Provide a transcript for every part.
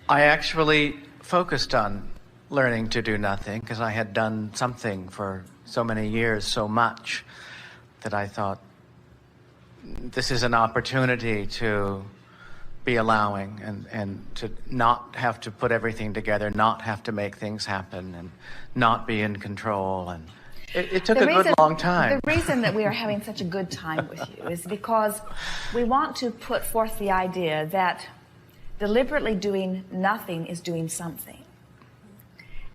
I actually focused on learning to do nothing because I had done something for so many years, so much, that I thought this is an opportunity to be allowing and to not have to put everything together, not have to make things happen, and not be in control. And it took a good long time. The reason that we are having such a good time with you is because we want to put forth the idea that deliberately doing nothing is doing something.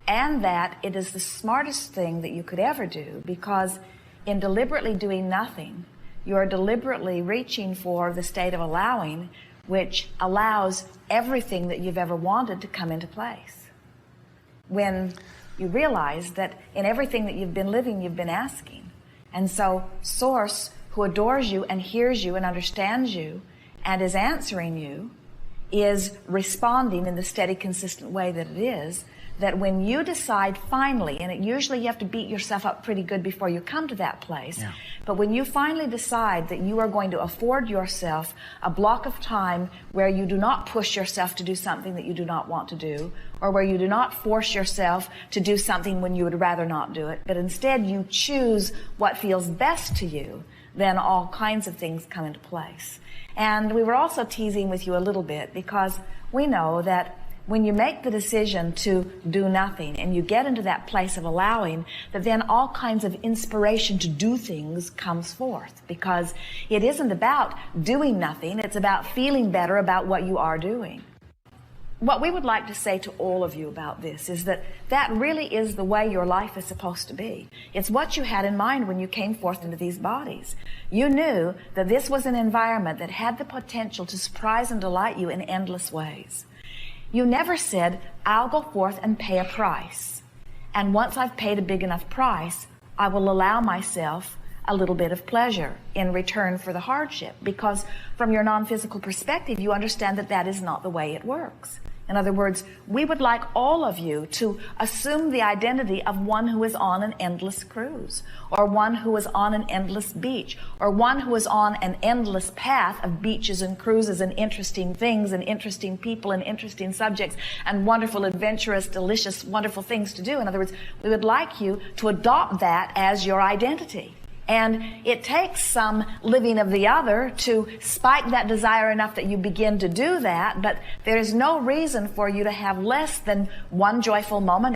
And that it is the smartest thing that you could ever do, because in deliberately doing nothing, you are deliberately reaching for the state of allowing, which allows everything that you've ever wanted to come into place. When you realize that in everything that you've been living, you've been asking. And so Source, who adores you and hears you and understands you and is answering you, is responding in the steady, consistent way that it is, that when you decide finally, and usually you have to beat yourself up pretty good before you come to that place, but when you finally decide that you are going to afford yourself a block of time where you do not push yourself to do something that you do not want to do, or where you do not force yourself to do something when you would rather not do it, but instead you choose what feels best to you, then all kinds of things come into place. And we were also teasing with you a little bit because we know that when you make the decision to do nothing and you get into that place of allowing, that then all kinds of inspiration to do things comes forth, because it isn't about doing nothing, it's about feeling better about what you are doing. What we would like to say to all of you about this is that that really is the way your life is supposed to be. It's what you had in mind when you came forth into these bodies. You knew that this was an environment that had the potential to surprise and delight you in endless ways. You never said, I'll go forth and pay a price. And once I've paid a big enough price, I will allow myself a little bit of pleasure in return for the hardship. Because from your non-physical perspective, you understand that that is not the way it works. In other words, we would like all of you to assume the identity of one who is on an endless cruise, or one who is on an endless beach, or one who is on an endless path of beaches and cruises and interesting things and interesting people and interesting subjects and wonderful, adventurous, delicious, wonderful things to do. In other words, we would like you to adopt that as your identity. And it takes some living of the other to spike that desire enough that you begin to do that, but there is no reason for you to have less than one joyful moment